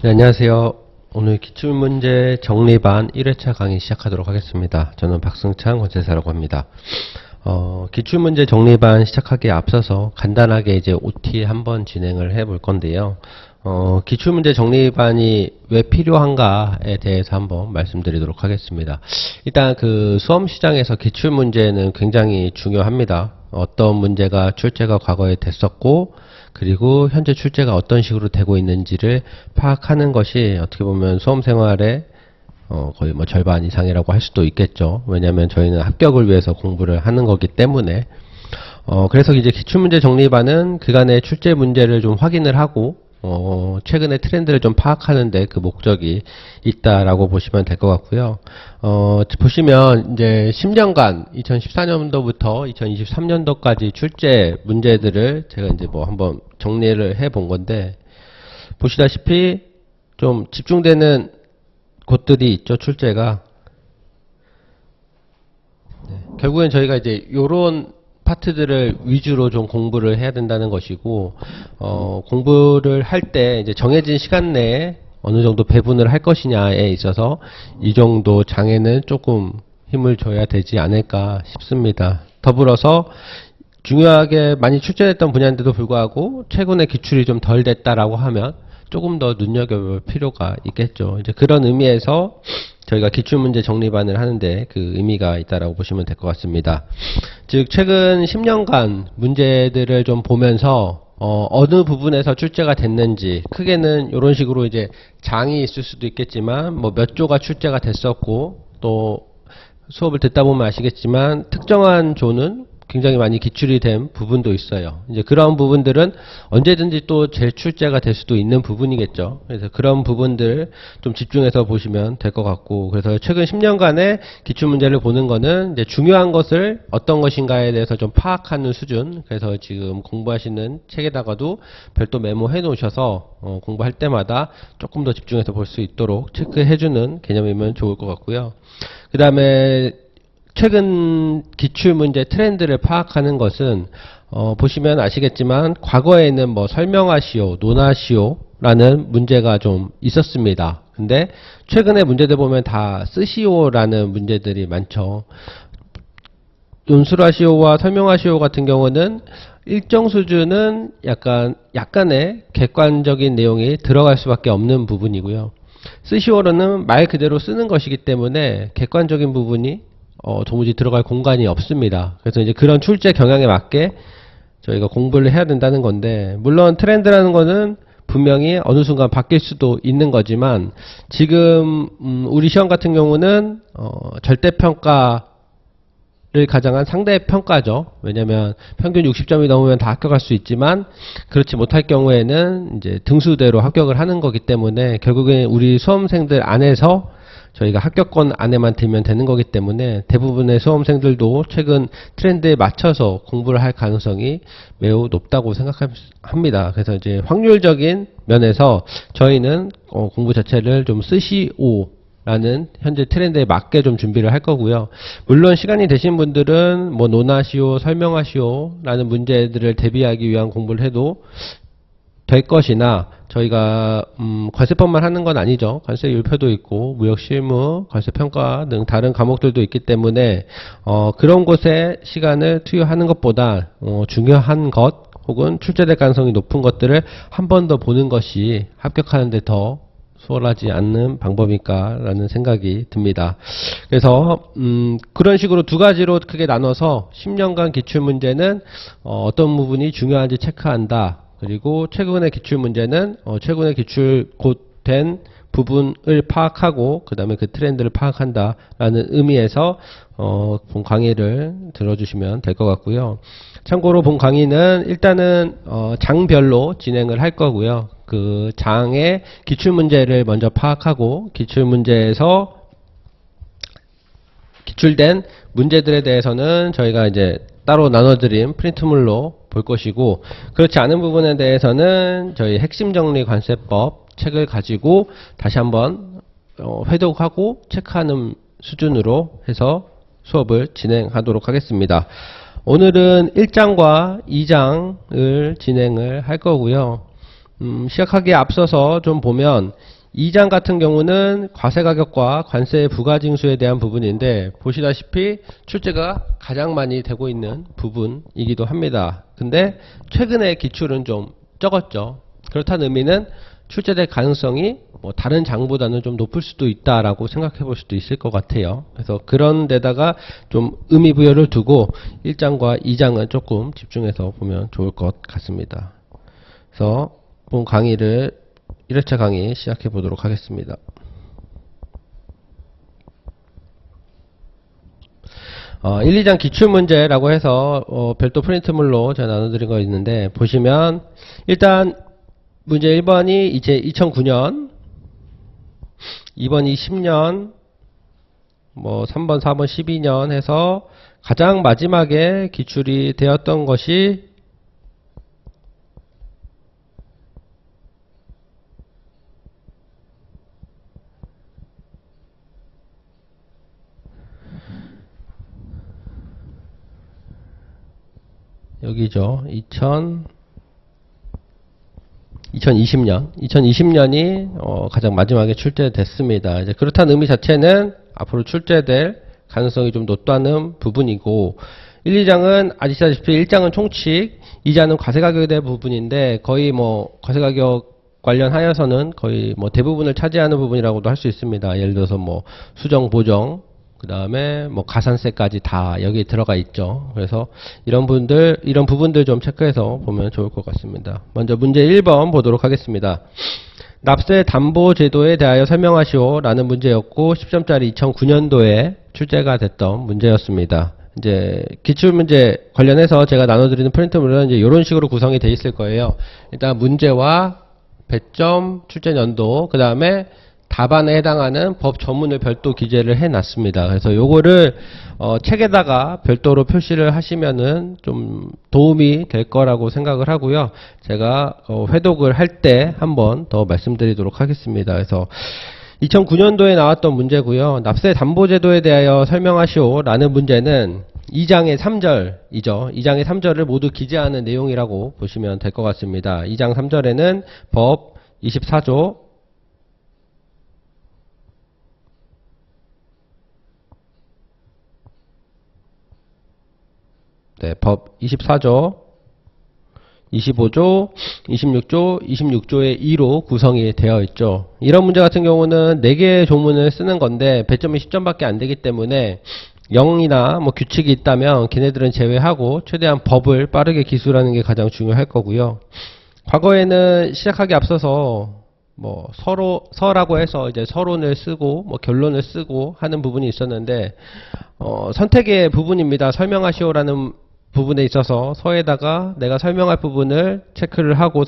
네, 안녕하세요. 오늘 기출문제 정리반 1회차 강의 시작하도록 하겠습니다. 저는 박승찬 권세사라고 합니다. 기출문제 정리반 시작하기에 앞서서 간단하게 이제 OT 한번 진행을 해 볼 건데요. 기출문제 정리반이 왜 필요한가에 대해서 한번 말씀드리도록 하겠습니다. 일단 그 수험 시장에서 기출문제는 굉장히 중요합니다. 어떤 문제가 출제가 과거에 됐었고, 그리고 현재 출제가 어떤 식으로 되고 있는지를 파악하는 것이 어떻게 보면 수험 생활의 거의 뭐 절반 이상이라고 할 수도 있겠죠. 왜냐하면 저희는 합격을 위해서 공부를 하는 거기 때문에. 그래서 이제 기출문제 정리반은 그간의 출제 문제를 좀 확인을 하고 최근의 트렌드를 좀 파악하는데 그 목적이 있다라고 보시면 될 것 같고요. 보시면 이제 10년간 2014년도부터 2023년도까지 출제 문제들을 제가 이제 뭐 한번 정리를 해 본 건데, 보시다시피 좀 집중되는 곳들이 있죠, 출제가. 결국엔 저희가 이제 요런 파트들을 위주로 좀 공부를 해야 된다는 것이고, 공부를 할 때 이제 정해진 시간 내에 어느 정도 배분을 할 것이냐에 있어서 이 정도 장에는 조금 힘을 줘야 되지 않을까 싶습니다. 더불어서 중요하게 많이 출제됐던 분야인데도 불구하고 최근에 기출이 좀 덜 됐다라고 하면 조금 더 눈여겨볼 필요가 있겠죠. 이제 그런 의미에서 저희가 기출문제 정리반을 하는데 그 의미가 있다라고 보시면 될 것 같습니다. 즉 최근 10년간 문제들을 좀 보면서 어느 부분에서 출제가 됐는지, 크게는 이런 식으로 이제 장이 있을 수도 있겠지만 뭐 몇 조가 출제가 됐었고, 또 수업을 듣다 보면 아시겠지만 특정한 조는 굉장히 많이 기출이 된 부분도 있어요. 이제 그런 부분들은 언제든지 또 재출제가 될 수도 있는 부분이겠죠. 그래서 그런 부분들 좀 집중해서 보시면 될 것 같고, 그래서 최근 10년간의 기출문제를 보는 거는 이제 중요한 것을 어떤 것인가에 대해서 좀 파악하는 수준. 그래서 지금 공부하시는 책에다가도 별도 메모해 놓으셔서 공부할 때마다 조금 더 집중해서 볼 수 있도록 체크해주는 개념이면 좋을 것 같고요. 그 다음에 최근 기출문제 트렌드를 파악하는 것은 보시면 아시겠지만 과거에는 뭐 설명하시오, 논하시오 라는 문제가 좀 있었습니다. 근데 최근에 문제들 보면 다 쓰시오라는 문제들이 많죠. 논술하시오와 설명하시오 같은 경우는 일정 수준은 약간의 객관적인 내용이 들어갈 수밖에 없는 부분이고요. 쓰시오로는 말 그대로 쓰는 것이기 때문에 객관적인 부분이 도무지 들어갈 공간이 없습니다. 그래서 이제 그런 출제 경향에 맞게 저희가 공부를 해야 된다는 건데, 물론 트렌드라는 거는 분명히 어느 순간 바뀔 수도 있는 거지만, 지금 우리 시험 같은 경우는 절대평가를 가장한 상대평가죠. 왜냐면 평균 60점이 넘으면 다 합격할 수 있지만 그렇지 못할 경우에는 이제 등수대로 합격을 하는 거기 때문에 결국엔 우리 수험생들 안에서 저희가 합격권 안에만 들면 되는 거기 때문에 대부분의 수험생들도 최근 트렌드에 맞춰서 공부를 할 가능성이 매우 높다고 생각합니다. 그래서 이제 확률적인 면에서 저희는 공부 자체를 좀 쓰시오 라는 현재 트렌드에 맞게 좀 준비를 할 거고요. 물론 시간이 되신 분들은 뭐 논하시오, 설명하시오 라는 문제들을 대비하기 위한 공부를 해도 될 것이나, 저희가 관세법만 하는 건 아니죠. 관세율표도 있고 무역실무, 관세평가 등 다른 과목들도 있기 때문에 그런 곳에 시간을 투여하는 것보다 중요한 것 혹은 출제될 가능성이 높은 것들을 한 번 더 보는 것이 합격하는 데 더 수월하지 않는 방법일까라는 생각이 듭니다. 그래서 그런 식으로 두 가지로 크게 나눠서 10년간 기출문제는 어떤 부분이 중요한지 체크한다. 그리고 최근의 기출문제는 최근의 기출 곧 된 부분을 파악하고 그 다음에 그 트렌드를 파악한다라는 의미에서 본 강의를 들어주시면 될 것 같고요. 참고로 본 강의는 일단은 장별로 진행을 할 거고요. 그 장의 기출문제를 먼저 파악하고 기출문제에서 기출된 문제들에 대해서는 저희가 이제 따로 나눠드린 프린트물로 볼 것이고, 그렇지 않은 부분에 대해서는 저희 핵심정리 관세법 책을 가지고 다시 한번 회독하고 체크하는 수준으로 해서 수업을 진행하도록 하겠습니다. 오늘은 1장과 2장을 진행을 할 거고요. 시작하기에 앞서서 좀 보면 2장 같은 경우는 과세가격과 관세 부가징수에 대한 부분인데 보시다시피 출제가 가장 많이 되고 있는 부분이기도 합니다. 근데 최근에 기출은 좀 적었죠. 그렇다는 의미는 출제될 가능성이 뭐 다른 장보다는 좀 높을 수도 있다라고 생각해 볼 수도 있을 것 같아요. 그래서 그런 데다가 좀 의미 부여를 두고 1장과 2장은 조금 집중해서 보면 좋을 것 같습니다. 그래서 본 강의를 1회차 강의 시작해 보도록 하겠습니다. 1, 2장 기출문제라고 해서 별도 프린트물로 제가 나눠드린 거 있는데 보시면 일단 문제 1번이 이제 2009년, 2번이 10년, 뭐 3번, 4번, 12년 해서 가장 마지막에 기출이 되었던 것이 여기죠. 2020년이 가장 마지막에 출제됐습니다. 이제 그렇다는 의미 자체는 앞으로 출제될 가능성이 좀 높다는 부분이고 1, 2장은 아시다시피 1장은 총칙, 2장은 과세가격에 대한 부분인데 거의 뭐 과세가격 관련하여서는 거의 뭐 대부분을 차지하는 부분이라고도 할 수 있습니다. 예를 들어서 뭐 수정, 보정, 그 다음에 뭐 가산세까지 다 여기에 들어가 있죠. 그래서 이런 부분들 좀 체크해서 보면 좋을 것 같습니다. 먼저 문제 1번 보도록 하겠습니다. 납세 담보 제도에 대하여 설명하시오 라는 문제였고 10점짜리 2009년도에 출제가 됐던 문제였습니다. 이제 기출문제 관련해서 제가 나눠드리는 프린트물은 이제 이런 식으로 구성이 되어 있을 거예요. 일단 문제와 배점, 출제 연도, 그 다음에 답안에 해당하는 법 전문을 별도 기재를 해 놨습니다. 그래서 요거를 책에다가 별도로 표시를 하시면은 좀 도움이 될 거라고 생각을 하고요. 제가 회독을 할 때 한번 더 말씀드리도록 하겠습니다. 그래서 2009년도에 나왔던 문제고요. 납세 담보제도에 대하여 설명하시오 라는 문제는 2장의 3절이죠. 2장의 3절을 모두 기재하는 내용이라고 보시면 될 것 같습니다. 2장 3절에는 법 24조 법 24조, 25조, 26조, 26조의 2로 구성이 되어 있죠. 이런 문제 같은 경우는 4개의 조문을 쓰는 건데 배점이 10점밖에 안 되기 때문에 0이나 뭐 규칙이 있다면 걔네들은 제외하고 최대한 법을 빠르게 기술하는 게 가장 중요할 거고요. 과거에는 시작하기 앞서서 뭐 서라고 해서 이제 서론을 쓰고 뭐 결론을 쓰고 하는 부분이 있었는데 선택의 부분입니다. 설명하시오라는 부분에 있어서 서에다가 내가 설명할 부분을 체크를 하고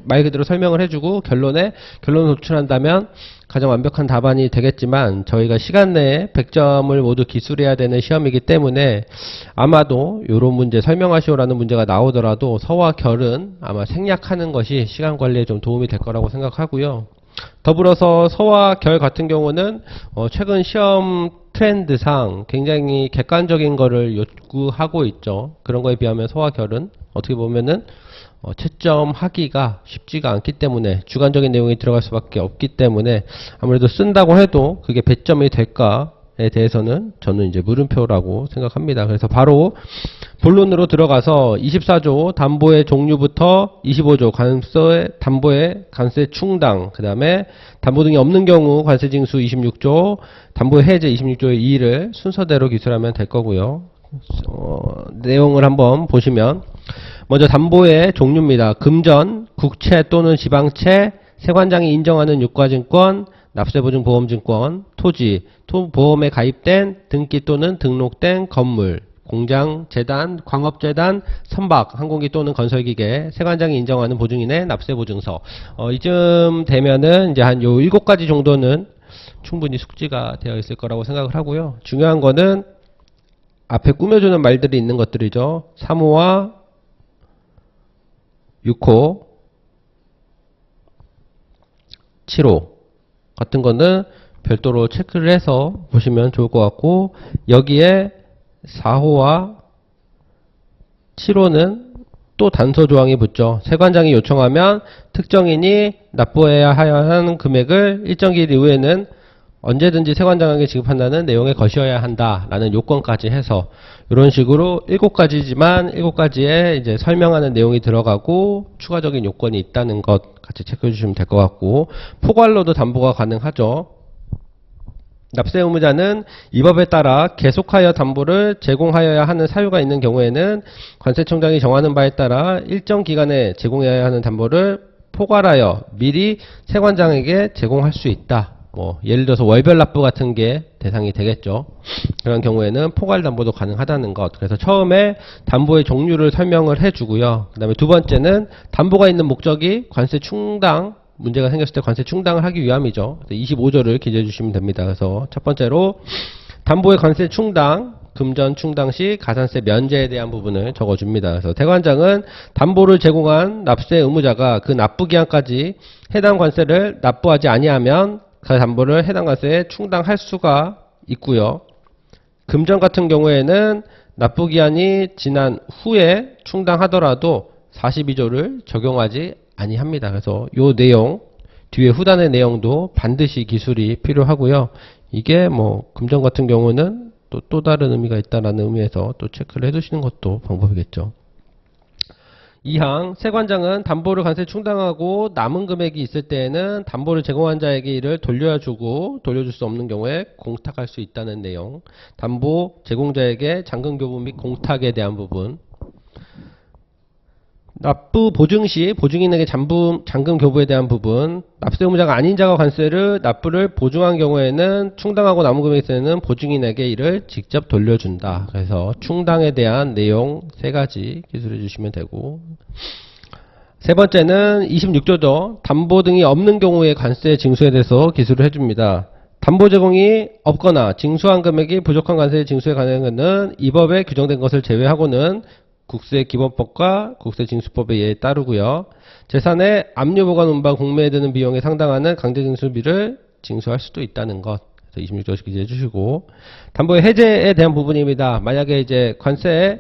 말 그대로 설명을 해주고 결론을 도출한다면 가장 완벽한 답안이 되겠지만 저희가 시간 내에 100점을 모두 기술해야 되는 시험이기 때문에 아마도 이런 문제 설명하시오라는 문제가 나오더라도 서와 결은 아마 생략하는 것이 시간 관리에 좀 도움이 될 거라고 생각하고요. 더불어서 서와 결 같은 경우는 최근 시험 트렌드상 굉장히 객관적인 거를 요구하고 있죠. 그런 거에 비하면 서와 결은 어떻게 보면은 채점하기가 쉽지가 않기 때문에 주관적인 내용이 들어갈 수밖에 없기 때문에 아무래도 쓴다고 해도 그게 배점이 될까에 대해서는 저는 이제 물음표라고 생각합니다. 그래서 바로 본론으로 들어가서 24조 담보의 종류부터 25조 담보의 관세 충당, 그 다음에 담보 등이 없는 경우 관세 징수 26조, 담보 해제 26조의 2를 순서대로 기술하면 될 거고요. 내용을 한번 보시면 먼저 담보의 종류입니다. 금전, 국채 또는 지방채, 세관장이 인정하는 유가증권, 납세보증보험증권, 토지, 보험에 가입된 등기 또는 등록된 건물, 공장, 재단, 광업재단, 선박, 항공기 또는 건설기계, 세관장이 인정하는 보증인의 납세보증서. 이쯤 되면은 이제 한 요 7가지 정도는 충분히 숙지가 되어 있을 거라고 생각을 하고요. 중요한 거는 앞에 꾸며주는 말들이 있는 것들이죠. 3호와 6호, 7호 같은 거는 별도로 체크를 해서 보시면 좋을 것 같고, 여기에 4호와 7호는 또 단서 조항이 붙죠. 세관장이 요청하면 특정인이 납부해야 하는 금액을 일정 기일 이후에는 언제든지 세관장에게 지급한다는 내용에 것이어야 한다라는 요건까지 해서 이런 식으로 7가지지만 7가지에 이제 설명하는 내용이 들어가고 추가적인 요건이 있다는 것 같이 체크해 주시면 될 것 같고, 포괄로도 담보가 가능하죠. 납세 의무자는 이 법에 따라 계속하여 담보를 제공하여야 하는 사유가 있는 경우에는 관세청장이 정하는 바에 따라 일정 기간에 제공해야 하는 담보를 포괄하여 미리 세관장에게 제공할 수 있다. 뭐 예를 들어서 월별 납부 같은 게 대상이 되겠죠. 그런 경우에는 포괄 담보도 가능하다는 것. 그래서 처음에 담보의 종류를 설명을 해주고요. 그 다음에 두 번째는 담보가 있는 목적이 관세 충당, 문제가 생겼을 때 관세 충당을 하기 위함이죠. 25조를 기재해 주시면 됩니다. 그래서 첫 번째로 담보의 관세 충당, 금전 충당 시 가산세 면제에 대한 부분을 적어줍니다. 그래서 세관장은 담보를 제공한 납세 의무자가 그 납부 기한까지 해당 관세를 납부하지 아니하면 그 담보를 해당 관세에 충당할 수가 있고요. 금전 같은 경우에는 납부 기한이 지난 후에 충당하더라도 42조를 적용하지 아니합니다. 그래서 요 내용, 뒤에 후단의 내용도 반드시 기술이 필요하고요. 이게 뭐 금전 같은 경우는 또 다른 의미가 있다라는 의미에서 또 체크를 해두시는 것도 방법이겠죠. 2항 세관장은 담보를 관세 충당하고 남은 금액이 있을 때에는 담보를 제공한 자에게 이를 돌려주고 돌려줄 수 없는 경우에 공탁할 수 있다는 내용. 담보 제공자에게 잔금 교부 및 공탁에 대한 부분. 납부 보증 시 보증인에게 잔금 교부에 대한 부분. 납세 의무자가 아닌 자가 관세를 납부를 보증한 경우에는 충당하고 남은 금액이 있을 때는 보증인에게 이를 직접 돌려준다. 그래서 충당에 대한 내용 3가지 기술해 주시면 되고, 세 번째는 26조죠. 담보 등이 없는 경우에 관세 징수에 대해서 기술을 해줍니다. 담보 제공이 없거나 징수한 금액이 부족한 관세 징수에 관한 것은 이 법에 규정된 것을 제외하고는 국세기본법과 국세징수법의 예에 따르고요. 재산의 압류보관 운반 공매에 드는 비용에 상당하는 강제징수비를 징수할 수도 있다는 것. 그래서 26조씩 기재해 주시고, 담보의 해제에 대한 부분입니다. 만약에 이제 관세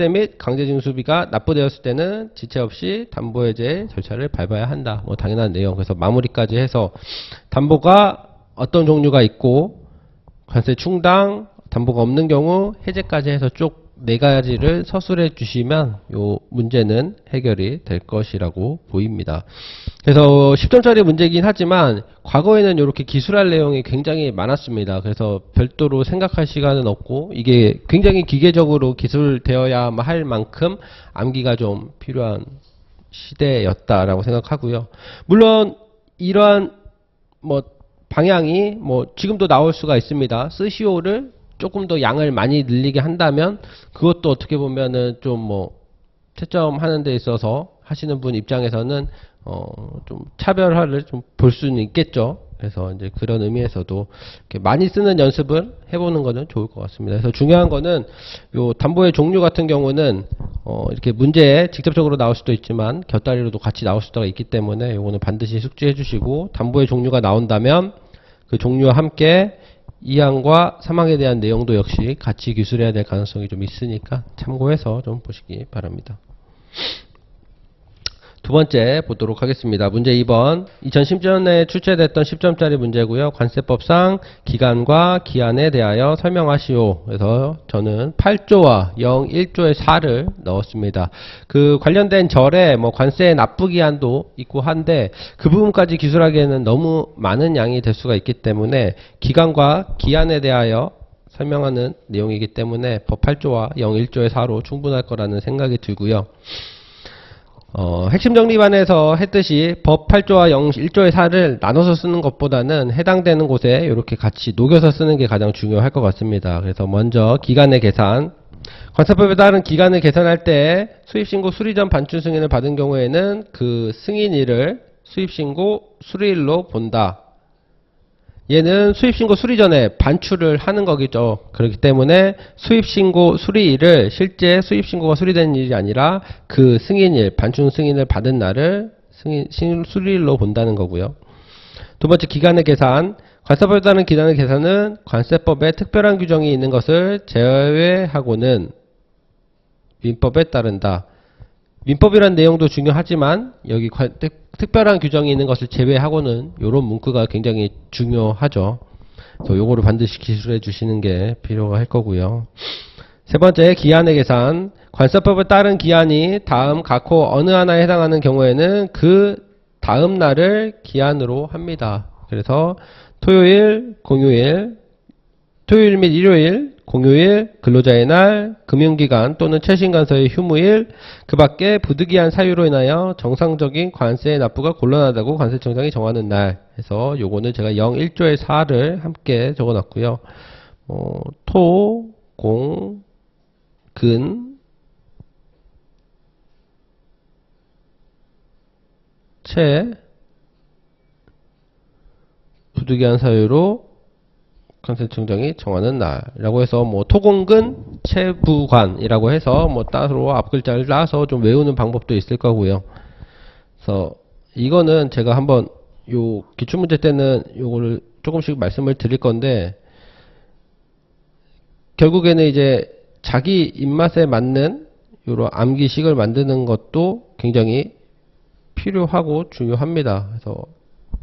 및 강제징수비가 납부되었을 때는 지체 없이 담보 해제 절차를 밟아야 한다. 뭐 당연한 내용. 그래서 마무리까지 해서 담보가 어떤 종류가 있고 관세 충당, 담보가 없는 경우 해제까지 해서 쭉 4가지를 서술해 주시면 요 문제는 해결이 될 것이라고 보입니다. 그래서 10점짜리 문제이긴 하지만 과거에는 이렇게 기술할 내용이 굉장히 많았습니다. 그래서 별도로 생각할 시간은 없고 이게 굉장히 기계적으로 기술되어야 할 만큼 암기가 좀 필요한 시대였다라고 생각하고요. 물론 이러한 뭐 방향이 뭐 지금도 나올 수가 있습니다. 스시오를 조금 더 양을 많이 늘리게 한다면 그것도 어떻게 보면은 좀 뭐 채점하는 데 있어서 하시는 분 입장에서는 좀 차별화를 좀 볼 수는 있겠죠. 그래서 이제 그런 의미에서도 이렇게 많이 쓰는 연습을 해보는 거는 좋을 것 같습니다. 그래서 중요한 거는 요 담보의 종류 같은 경우는 이렇게 문제에 직접적으로 나올 수도 있지만 곁다리로도 같이 나올 수가 있기 때문에 요거는 반드시 숙지해 주시고, 담보의 종류가 나온다면 그 종류와 함께 2항과 3항에 대한 내용도 역시 같이 기술해야 될 가능성이 좀 있으니까 참고해서 좀 보시기 바랍니다. 두 번째 보도록 하겠습니다. 문제 2번. 2010년에 출제됐던 10점짜리 문제고요. 관세법상 기간과 기한에 대하여 설명하시오. 그래서 저는 8조와 01조의 4를 넣었습니다. 그 관련된 절에 뭐 관세 납부 기한도 있고 한데 그 부분까지 기술하기에는 너무 많은 양이 될 수가 있기 때문에 기간과 기한에 대하여 설명하는 내용이기 때문에 법 8조와 01조의 4로 충분할 거라는 생각이 들고요. 핵심 정리반에서 했듯이 법 8조와 01조의 4를 나눠서 쓰는 것보다는 해당되는 곳에 이렇게 같이 녹여서 쓰는 게 가장 중요할 것 같습니다. 그래서 먼저 기간의 계산. 관세법에 따른 기간을 계산할 때 수입신고 수리 전 반출 승인을 받은 경우에는 그 승인일을 수입신고 수리일로 본다. 얘는 수입신고 수리 전에 반출을 하는 거겠죠. 그렇기 때문에 수입신고 수리일을 실제 수입신고가 수리된 일이 아니라 그 승인일, 반출 승인을 받은 날을 수리일로 본다는 거고요. 두 번째, 기간의 계산. 관세법에 따른 기간의 계산은 관세법에 특별한 규정이 있는 것을 제외하고는 민법에 따른다. 민법이란 내용도 중요하지만 여기 특별한 규정이 있는 것을 제외하고는 이런 문구가 굉장히 중요하죠. 그래서 요거를 반드시 기술해 주시는 게 필요가 할 거고요. 세 번째, 기한의 계산. 관세법에 따른 기한이 다음 각호 어느 하나에 해당하는 경우에는 그 다음 날을 기한으로 합니다. 그래서 토요일, 공휴일, 토요일 및 일요일, 공휴일, 근로자의 날, 금융기간 또는 최신간서의 휴무일, 그 밖에 부득이한 사유로 인하여 정상적인 관세의 납부가 곤란하다고 관세청장이 정하는 날 해서 요거는 제가 01조의 4를 함께 적어놨고요. 토, 공, 근, 채, 부득이한 사유로 관세청장이 정하는 날이라고 해서 토공근 채부관이라고 해서 따로 앞글자를 따서 좀 외우는 방법도 있을 거고요. 그래서 이거는 제가 한번 요 기출문제 때는 요거를 조금씩 말씀을 드릴 건데 결국에는 이제 자기 입맛에 맞는 요런 암기식을 만드는 것도 굉장히 필요하고 중요합니다. 그래서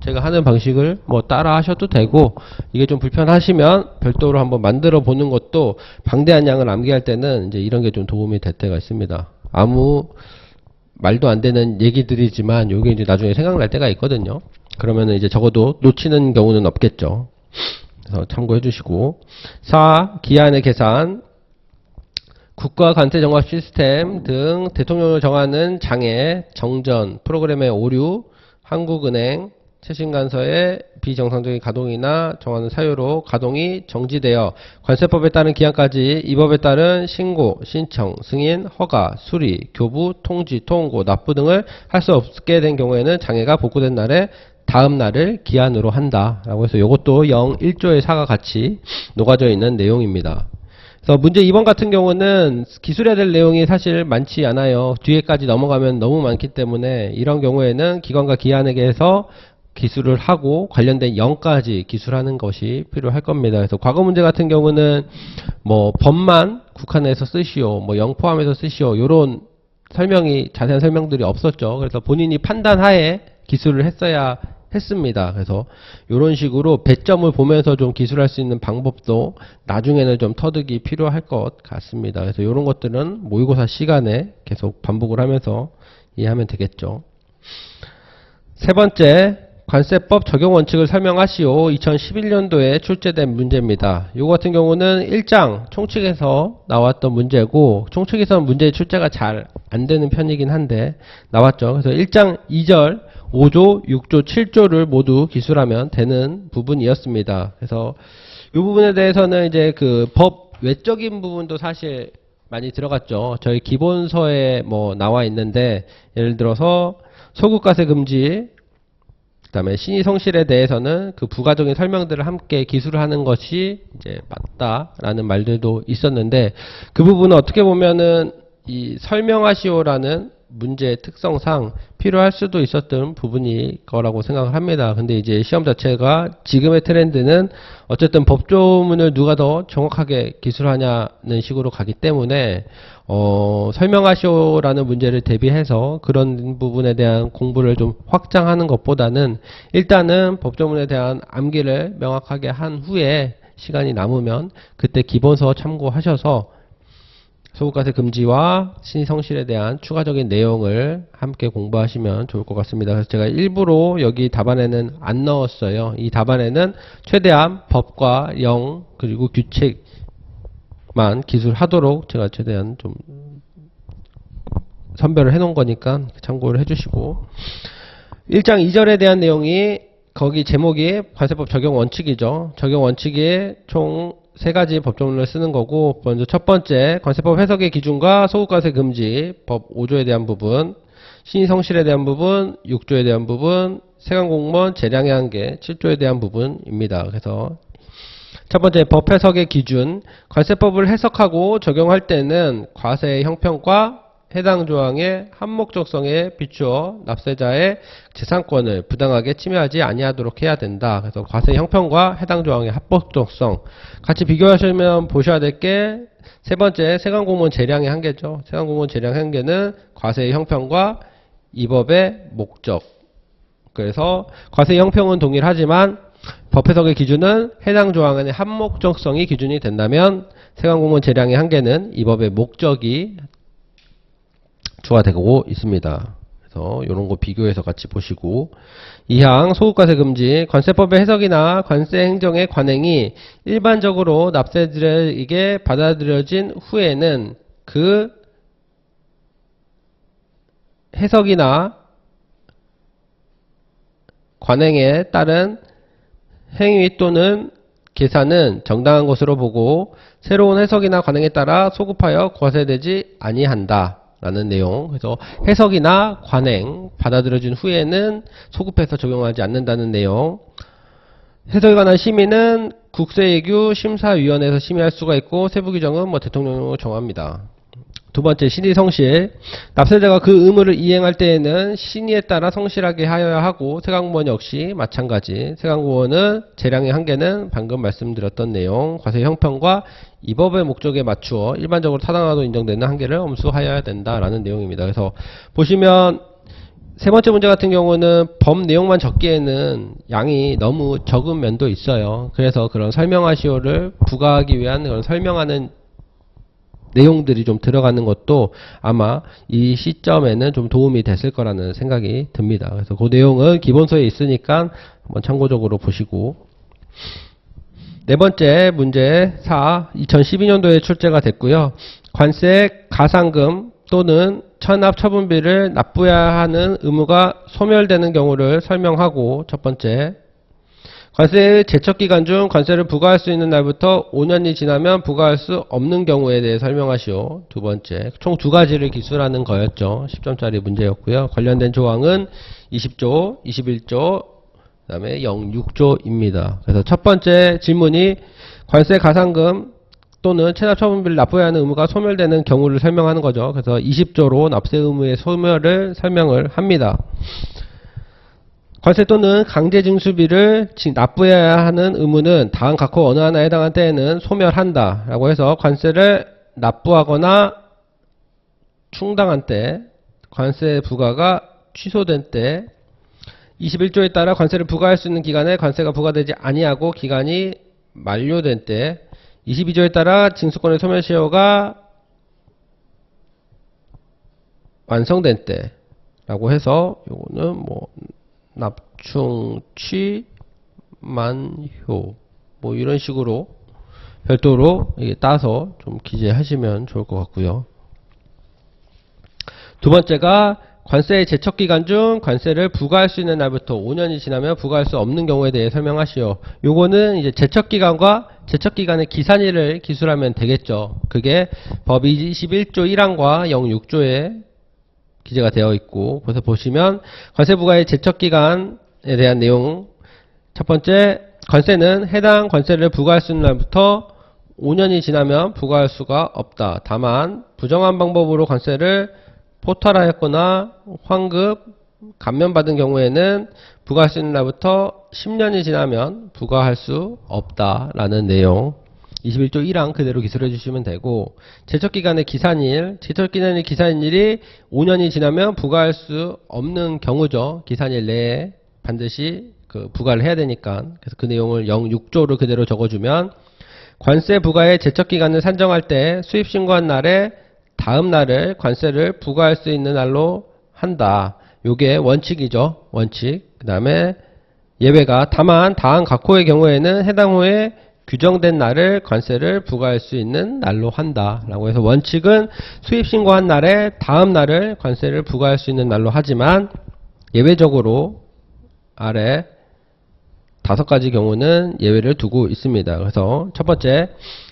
제가 하는 방식을 따라 하셔도 되고 이게 좀 불편하시면 별도로 한번 만들어 보는 것도 방대한 양을 암기할 때는 이제 이런 게 좀 도움이 될 때가 있습니다. 아무 말도 안 되는 얘기들이지만 요게 이제 나중에 생각날 때가 있거든요. 그러면은 이제 적어도 놓치는 경우는 없겠죠. 그래서 참고해 주시고 4. 기한의 계산. 국가 관세 정합 시스템 등 대통령을 정하는 장애, 정전, 프로그램의 오류, 한국은행, 최신간서의 비정상적인 가동이나 정하는 사유로 가동이 정지되어 관세법에 따른 기한까지 이 법에 따른 신고, 신청, 승인, 허가, 수리, 교부, 통지, 통고, 납부 등을 할 수 없게 된 경우에는 장애가 복구된 날에 다음 날을 기한으로 한다. 라고 해서 이것도 01조의 4가 같이 녹아져 있는 내용입니다. 그래서 문제 2번 같은 경우는 기술해야 될 내용이 사실 많지 않아요. 뒤에까지 넘어가면 너무 많기 때문에 이런 경우에는 기관과 기한에게서 기술을 하고 관련된 0까지 기술하는 것이 필요할 겁니다. 그래서 과거 문제 같은 경우는 법만 국한해서 쓰시오, 0 포함해서 쓰시오 이런 설명이 자세한 설명들이 없었죠. 그래서 본인이 판단하에 기술을 했어야 했습니다. 그래서 이런 식으로 배점을 보면서 좀 기술할 수 있는 방법도 나중에는 좀 터득이 필요할 것 같습니다. 그래서 이런 것들은 모의고사 시간에 계속 반복을 하면서 이해하면 되겠죠. 세 번째, 관세법 적용 원칙을 설명하시오. 2011년도에 출제된 문제입니다. 이거 같은 경우는 1장 총칙에서 나왔던 문제고 총칙에서는 문제의 출제가 잘 안 되는 편이긴 한데 나왔죠. 그래서 1장 2절 5조, 6조, 7조를 모두 기술하면 되는 부분이었습니다. 그래서 이 부분에 대해서는 이제 그 법 외적인 부분도 사실 많이 들어갔죠. 저희 기본서에 나와 있는데 예를 들어서 소극과세 금지, 그 다음에 신의 성실에 대해서는 그 부가적인 설명들을 함께 기술을 하는 것이 이제 맞다라는 말들도 있었는데 그 부분은 어떻게 보면은 이 설명하시오라는 문제의 특성상 필요할 수도 있었던 부분일 거라고 생각을 합니다. 근데 이제 시험 자체가 지금의 트렌드는 어쨌든 법조문을 누가 더 정확하게 기술하냐는 식으로 가기 때문에 설명하시오라는 문제를 대비해서 그런 부분에 대한 공부를 좀 확장하는 것보다는 일단은 법조문에 대한 암기를 명확하게 한 후에 시간이 남으면 그때 기본서 참고하셔서 소극과세 금지와 신의성실에 대한 추가적인 내용을 함께 공부하시면 좋을 것 같습니다. 그래서 제가 일부러 여기 답안에는 안 넣었어요. 이 답안에는 최대한 법과 영 그리고 규칙만 기술하도록 제가 최대한 좀 선별을 해놓은 거니까 참고를 해주시고 1장 2절에 대한 내용이 거기 제목이 관세법 적용 원칙이죠. 적용 원칙이 총 3가지 법조문을 쓰는 거고 먼저 첫 번째 관세법 해석의 기준과 소극과세 금지 법 5조에 대한 부분 신의성실에 대한 부분 6조에 대한 부분 세관공무원 재량의 한계 7조에 대한 부분입니다. 그래서 첫 번째 법 해석의 기준 관세법을 해석하고 적용할 때는 과세의 형평과 해당 조항의 한목적성에 비추어 납세자의 재산권을 부당하게 침해하지 아니하도록 해야 된다. 그래서 과세 형평과 해당 조항의 합법적성 같이 비교하시면 보셔야 될 게 세 번째 세관공무원 재량의 한계죠. 세관공무원 재량의 한계는 과세의 형평과 이 법의 목적. 그래서 과세의 형평은 동일하지만 법 해석의 기준은 해당 조항의 한목적성이 기준이 된다면 세관공무원 재량의 한계는 이 법의 목적이 추가되고 있습니다. 그래서 이런 거 비교해서 같이 보시고 2항 소급과세 금지 관세법의 해석이나 관세 행정의 관행이 일반적으로 납세자에게 받아들여진 후에는 그 해석이나 관행에 따른 행위 또는 계산은 정당한 것으로 보고 새로운 해석이나 관행에 따라 소급하여 과세되지 아니한다 라는 내용. 그래서 해석이나 관행 받아들여진 후에는 소급해서 적용하지 않는다는 내용. 해석에 관한 심의는 국세예규 심사위원회에서 심의할 수가 있고 세부 규정은 대통령령으로 정합니다. 두 번째 신의 성실 납세자가 그 의무를 이행할 때에는 신의에 따라 성실하게 하여야 하고 세관공무원 역시 마찬가지. 세관공무원은 재량의 한계는 방금 말씀드렸던 내용 과세 형평과 이 법의 목적에 맞추어 일반적으로 타당하다고 인정되는 한계를 엄수하여야 된다라는 내용입니다. 그래서 보시면 세 번째 문제 같은 경우는 법 내용만 적기에는 양이 너무 적은 면도 있어요. 그래서 그런 설명하시오를 부과하기 위한 그런 설명하는 내용들이 좀 들어가는 것도 아마 이 시점에는 좀 도움이 됐을 거라는 생각이 듭니다. 그래서 그 내용은 기본서에 있으니까 한번 참고적으로 보시고 네 번째 문제 4 2012년도에 출제가 됐고요. 관세 가상금 또는 천납 처분비를 납부해야 하는 의무가 소멸되는 경우를 설명하고 첫 번째 관세의 제척기간 중 관세를 부과할 수 있는 날부터 5년이 지나면 부과할 수 없는 경우에 대해 설명하시오. 두 번째, 총 두 가지를 기술하는 거였죠. 10점짜리 문제였고요. 관련된 조항은 20조, 21조, 그 다음에 06조입니다. 그래서 첫 번째 질문이 관세 가상금 또는 체납 처분비를 납부해야 하는 의무가 소멸되는 경우를 설명하는 거죠. 그래서 20조로 납세 의무의 소멸을 설명을 합니다. 관세 또는 강제징수비를 납부해야 하는 의무는 다음 각호 어느 하나에 해당한 때에는 소멸한다 라고 해서 관세를 납부하거나 충당한 때 관세 부과가 취소된 때 21조에 따라 관세를 부과할 수 있는 기간에 관세가 부과되지 아니하고 기간이 만료된 때 22조에 따라 징수권의 소멸시효가 완성된 때 라고 해서 요거는 납충취 만효 이런 식으로 별도로 따서 좀 기재하시면 좋을 것 같고요. 두 번째가 관세의 제척기간 중 관세를 부과할 수 있는 날부터 5년이 지나면 부과할 수 없는 경우에 대해 설명하시오. 요거는 이제 제척기간과 제척기간의 기산일을 기술하면 되겠죠. 그게 법 21조 1항과 06조에 기재가 되어 있고, 그래서 보시면 관세 부과의 제척기간에 대한 내용. 첫 번째, 관세는 해당 관세를 부과할 수 있는 날부터 5년이 지나면 부과할 수가 없다. 다만 부정한 방법으로 관세를 포탈하였거나 환급, 감면받은 경우에는 부과할 수 있는 날부터 10년이 지나면 부과할 수 없다라는 내용. 21조 1항 그대로 기술해 주시면 되고, 제척기간의 기산일, 제척기간의 기산일이 5년이 지나면 부과할 수 없는 경우죠. 기산일 내에 반드시 부과를 해야 되니까. 그래서 그 내용을 06조를 그대로 적어주면, 관세 부과의 제척기간을 산정할 때 수입 신고한 날에 다음 날을 관세를 부과할 수 있는 날로 한다. 요게 원칙이죠. 원칙. 그 다음에 예외가 다만 다음 각호의 경우에는 해당 호에 규정된 날을 관세를 부과할 수 있는 날로 한다 라고 해서 원칙은 수입 신고한 날에 다음 날을 관세를 부과할 수 있는 날로 하지만 예외적으로 아래 5가지 경우는 예외를 두고 있습니다. 그래서 첫 번째,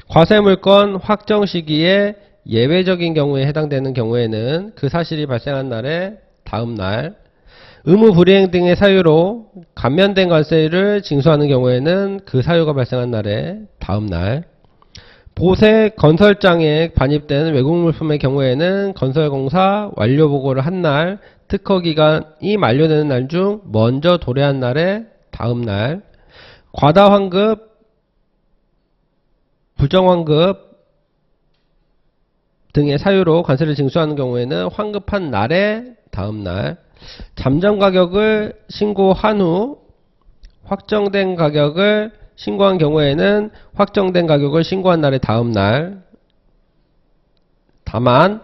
과세물건 확정 시기에 예외적인 경우에 해당되는 경우에는 그 사실이 발생한 날의 다음 날, 의무 불이행 등의 사유로 감면된 관세를 징수하는 경우에는 그 사유가 발생한 날의 다음 날, 보세 건설장에 반입된 외국 물품의 경우에는 건설공사 완료 보고를 한 날, 특허 기간이 만료되는 날 중 먼저 도래한 날의 다음 날, 과다 환급, 부정 환급 등의 사유로 관세를 징수하는 경우에는 환급한 날의 다음 날, 잠정 가격을 신고한 후 확정된 가격을 신고한 경우에는 확정된 가격을 신고한 날의 다음 날, 다만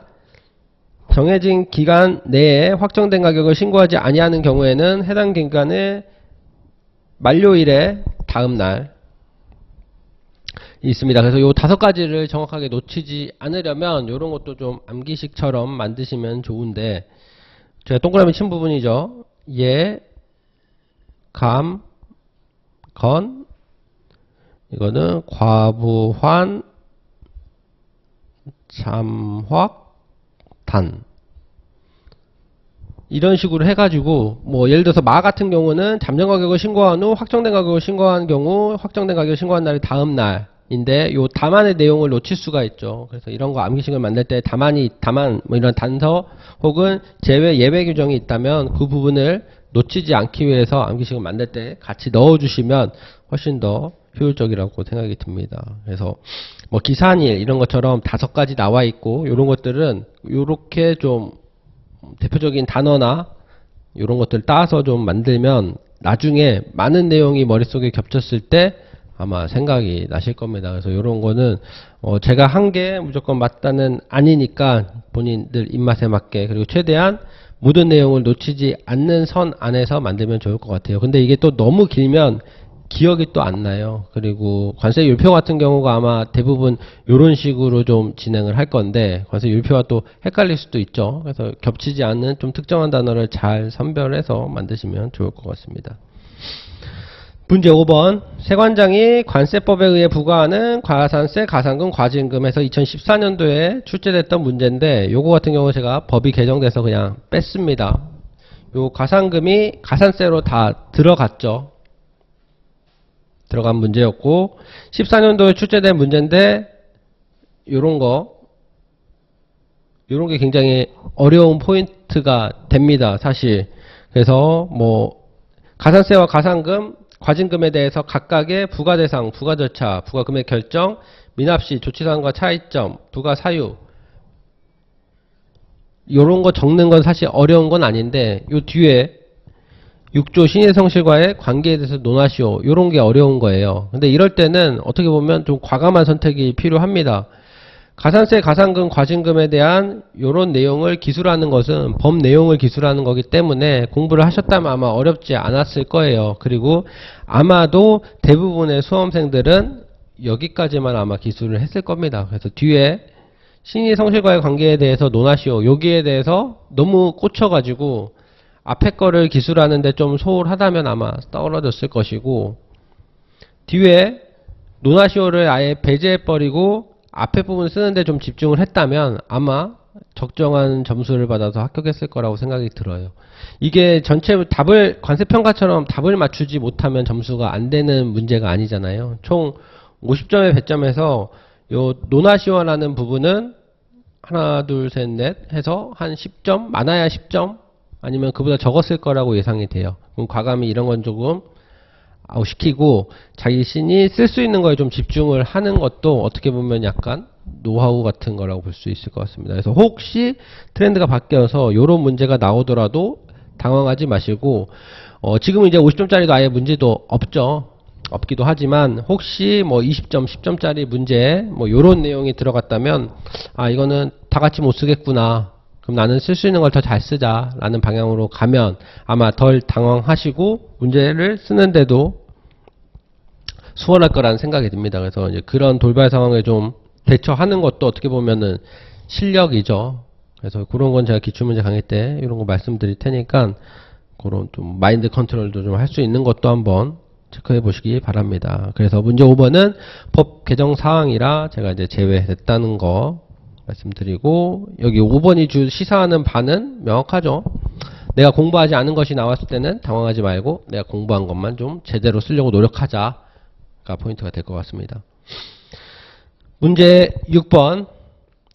정해진 기간 내에 확정된 가격을 신고하지 아니하는 경우에는 해당 기간의 만료일의 다음 날 있습니다. 그래서 요 5가지를 정확하게 놓치지 않으려면 요런 것도 좀 암기식처럼 만드시면 좋은데, 제가 동그라미 친 부분이죠. 예, 감, 건, 이거는 과부환, 잠확, 단. 이런 식으로 해가지고, 뭐, 예를 들어서 마 같은 경우는 잠정 가격을 신고한 후 확정된 가격을 신고한 경우, 확정된 가격을 신고한 날이 다음 날인데, 요 다만의 내용을 놓칠 수가 있죠. 그래서 이런 거 암기식을 만들 때 다만, 뭐 이런 단서 혹은 제외, 예외 규정이 있다면 그 부분을 놓치지 않기 위해서 암기식을 만들 때 같이 넣어주시면 훨씬 더 효율적이라고 생각이 듭니다. 그래서 뭐 기산일 이런 것처럼 5가지 나와 있고 이런 것들은 요렇게 좀 대표적인 단어나 이런 것들 따서 좀 만들면 나중에 많은 내용이 머릿속에 겹쳤을 때 아마 생각이 나실 겁니다. 그래서 이런 거는 제가 한 게 무조건 맞다는 아니니까 본인들 입맛에 맞게, 그리고 최대한 모든 내용을 놓치지 않는 선 안에서 만들면 좋을 것 같아요. 근데 이게 또 너무 길면 기억이 또 안 나요. 그리고 관세 율표 같은 경우가 아마 대부분 이런 식으로 좀 진행을 할 건데, 관세 율표와 또 헷갈릴 수도 있죠. 그래서 겹치지 않는 좀 특정한 단어를 잘 선별해서 만드시면 좋을 것 같습니다. 문제 5번. 세관장이 관세법에 의해 부과하는 가산세, 가산금, 과징금에서 2014년도에 출제됐던 문제인데, 요거 같은 경우 제가 법이 개정돼서 그냥 뺐습니다. 요 가산금이 가산세로 다 들어갔죠. 들어간 문제였고, 14년도에 출제된 문제인데, 요런 게 굉장히 어려운 포인트가 됩니다, 사실. 그래서 뭐 가산세와 가산금, 과징금에 대해서 각각의 부과대상, 부과절차, 부과금액 결정, 미납시, 조치사항과 차이점, 부과사유, 요런 거 적는 건 사실 어려운 건 아닌데, 요 뒤에 6조 신의성실과의 관계에 대해서 논하시오, 요런 게 어려운 거예요. 근데 이럴 때는 어떻게 보면 좀 과감한 선택이 필요합니다. 가산세, 가산금, 과징금에 대한 요런 내용을 기술하는 것은 법 내용을 기술하는 거기 때문에 공부를 하셨다면 아마 어렵지 않았을 거예요. 그리고 아마도 대부분의 수험생들은 여기까지만 아마 기술을 했을 겁니다. 그래서 뒤에 신의 성실과의 관계에 대해서 논하시오, 여기에 대해서 너무 꽂혀가지고 앞에 거를 기술하는데 좀 소홀하다면 아마 떨어졌을 것이고, 뒤에 논하시오를 아예 배제해버리고 앞에 부분 쓰는데 좀 집중을 했다면 아마 적정한 점수를 받아서 합격했을 거라고 생각이 들어요. 이게 전체 답을 관세평가처럼 답을 맞추지 못하면 점수가 안 되는 문제가 아니잖아요. 총 50점의 배점에서 요 논하시오라는 부분은 하나 둘 셋 넷 해서 한 10점, 많아야 10점 아니면 그보다 적었을 거라고 예상이 돼요. 그럼 과감히 이런 건 조금 아웃시키고 자신이 쓸 수 있는 거에 좀 집중을 하는 것도 어떻게 보면 약간 노하우 같은 거라고 볼 수 있을 것 같습니다. 그래서 혹시 트렌드가 바뀌어서 이런 문제가 나오더라도 당황하지 마시고, 지금은 이제 50점짜리도 아예 문제도 없기도 하지만 혹시 뭐 20점, 10점짜리 문제에 뭐 요런 내용이 들어갔다면 아, 이거는 다 같이 못 쓰겠구나, 그럼 나는 쓸 수 있는 걸 더 잘 쓰자 라는 방향으로 가면 아마 덜 당황하시고 문제를 쓰는데도 수월할 거라는 생각이 듭니다. 그래서 이제 그런 돌발 상황에 좀 대처하는 것도 어떻게 보면은 실력이죠. 그래서 그런 건 제가 기출문제 강의 때 이런 거 말씀드릴 테니까 그런 좀 마인드 컨트롤도 좀 할 수 있는 것도 한번 체크해 보시기 바랍니다. 그래서 문제 5번은 법 개정 사항이라 제가 이제 제외했다는 거 말씀드리고, 여기 5번이 시사하는 바는 명확하죠. 내가 공부하지 않은 것이 나왔을 때는 당황하지 말고 내가 공부한 것만 좀 제대로 쓰려고 노력하자가 포인트가 될 것 같습니다. 문제 6번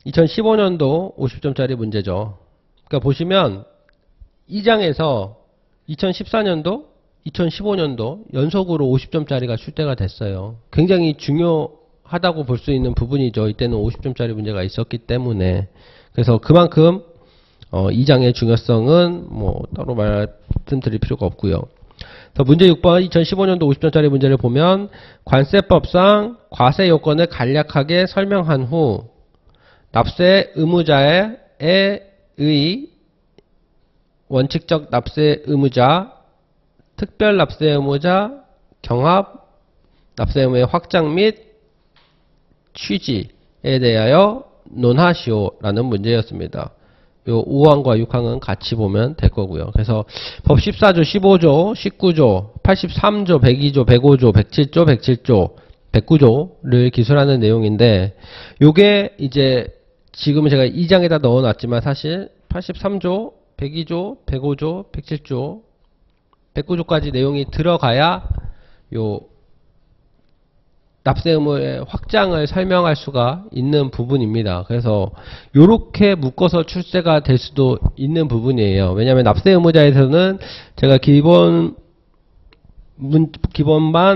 2015년도 50점짜리 문제죠. 그러니까 보시면 이 장에서 2014년도, 2015년도 연속으로 50점짜리가 출제가 됐어요. 굉장히 중요하다고 볼 수 있는 부분이죠. 이때는 50점짜리 문제가 있었기 때문에. 그래서 그만큼 이 장의 중요성은 뭐 따로 말씀드릴 필요가 없고요. 문제 6번 2015년도 50점짜리 문제를 보면 관세법상 과세 요건을 간략하게 설명한 후 납세 의무자에 의 원칙적 납세 의무자, 특별 납세 의무자, 경합 납세 의무의 확장 및 취지에 대하여 논하시오라는 문제였습니다. 요 5항과 6항은 같이 보면 될 거고요. 그래서 법 14조, 15조, 19조, 83조, 102조, 105조, 107조, 107조, 109조를 기술하는 내용인데 요게 이제 지금은 제가 2장에다 넣어놨지만 사실 83조, 102조, 105조, 107조, 109조까지 내용이 들어가야 요 납세 의무의 확장을 설명할 수가 있는 부분입니다. 그래서 요렇게 묶어서 출제가 될 수도 있는 부분이에요. 왜냐하면 납세 의무자에서는 제가 기본반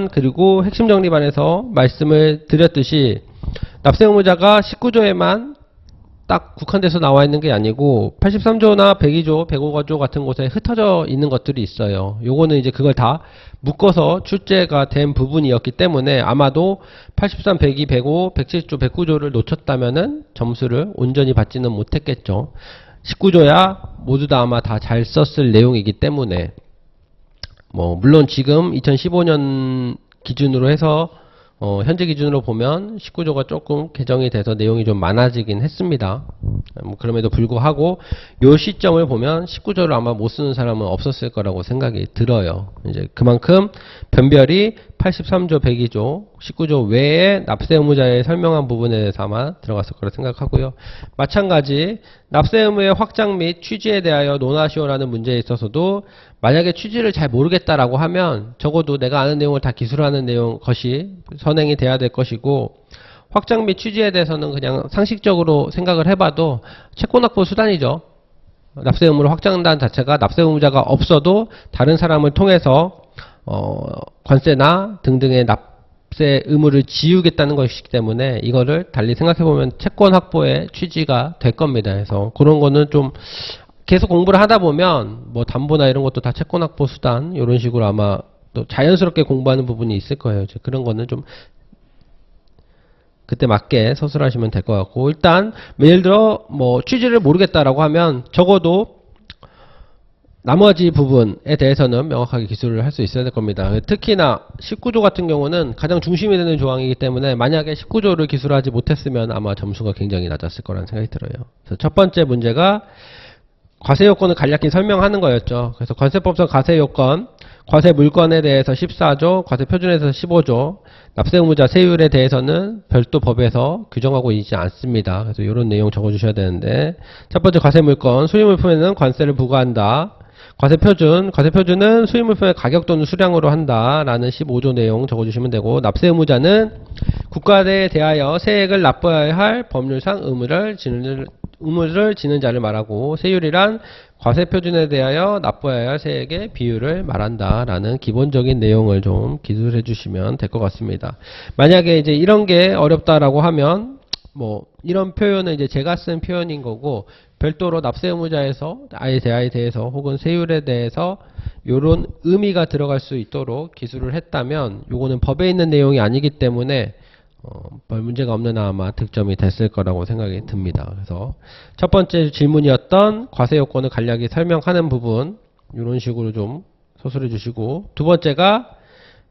그리고 핵심 정리반에서 말씀을 드렸듯이 납세 의무자가 19조에만 딱 국한돼서 나와 있는 게 아니고 83조나 102조, 105조 같은 곳에 흩어져 있는 것들이 있어요. 요거는 이제 그걸 다 묶어서 출제가 된 부분이었기 때문에 아마도 83, 102, 105, 107조, 109조를 놓쳤다면은 점수를 온전히 받지는 못했겠죠. 19조야 모두 다 아마 다 잘 썼을 내용이기 때문에 뭐 물론 지금 2015년 기준으로 해서 현재 기준으로 보면 19조가 조금 개정이 돼서 내용이 좀 많아지긴 했습니다. 그럼에도 불구하고 요 시점을 보면 19조를 아마 못 쓰는 사람은 없었을 거라고 생각이 들어요. 이제 그만큼 변별이 83조, 102조, 19조 외에 납세 의무자에 설명한 부분에 대해서 아마 들어갔을 거라 생각하고요. 마찬가지 납세 의무의 확장 및 취지에 대하여 논하시오라는 문제에 있어서도 만약에 취지를 잘 모르겠다라고 하면 적어도 내가 아는 내용을 다 기술하는 내용 것이 선행이 돼야 될 것이고 확장 및 취지에 대해서는 그냥 상식적으로 생각을 해봐도 채권 확보 수단이죠. 납세 의무를 확장한다는 자체가 납세 의무자가 없어도 다른 사람을 통해서 관세나 등등의 납세 의무를 지우겠다는 것이기 때문에 이거를 달리 생각해보면 채권 확보의 취지가 될 겁니다. 그래서 그런 거는 좀 계속 공부를 하다 보면 뭐 담보나 이런 것도 다 채권 확보 수단 이런 식으로 아마 또 자연스럽게 공부하는 부분이 있을 거예요. 그런 거는 좀 그때 맞게 서술하시면 될 것 같고 일단 예를 들어 뭐 취지를 모르겠다라고 하면 적어도 나머지 부분에 대해서는 명확하게 기술을 할 수 있어야 될 겁니다. 특히나 19조 같은 경우는 가장 중심이 되는 조항이기 때문에 만약에 19조를 기술하지 못했으면 아마 점수가 굉장히 낮았을 거라는 생각이 들어요. 그래서 첫 번째 문제가 과세 요건을 간략히 설명하는 거였죠. 그래서 관세법상 과세 요건, 과세 물건에 대해서 14조, 과세 표준에 대해서 15조, 납세 의무자 세율에 대해서는 별도 법에서 규정하고 있지 않습니다. 그래서 이런 내용 적어주셔야 되는데 첫 번째 과세 물건, 수입물품에는 관세를 부과한다. 과세 표준은 수입물품의 가격 또는 수량으로 한다. 라는 15조 내용 적어주시면 되고 납세 의무자는 국가에 대하여 세액을 납부해야 할 법률상 의무를 지는 자를 말하고 세율이란 과세 표준에 대하여 납부해야 할 세액의 비율을 말한다 라는 기본적인 내용을 좀 기술해 주시면 될 것 같습니다. 만약에 이제 이런 게 어렵다라고 하면 뭐 이런 표현은 이제 제가 쓴 표현인 거고 별도로 납세 의무자에서 아예 대해서 혹은 세율에 대해서 요런 의미가 들어갈 수 있도록 기술을 했다면 요거는 법에 있는 내용이 아니기 때문에 별 문제가 없는 아마 득점이 됐을 거라고 생각이 듭니다. 그래서 첫 번째 질문이었던 과세 요건을 간략히 설명하는 부분 이런 식으로 좀 서술해 주시고 두 번째가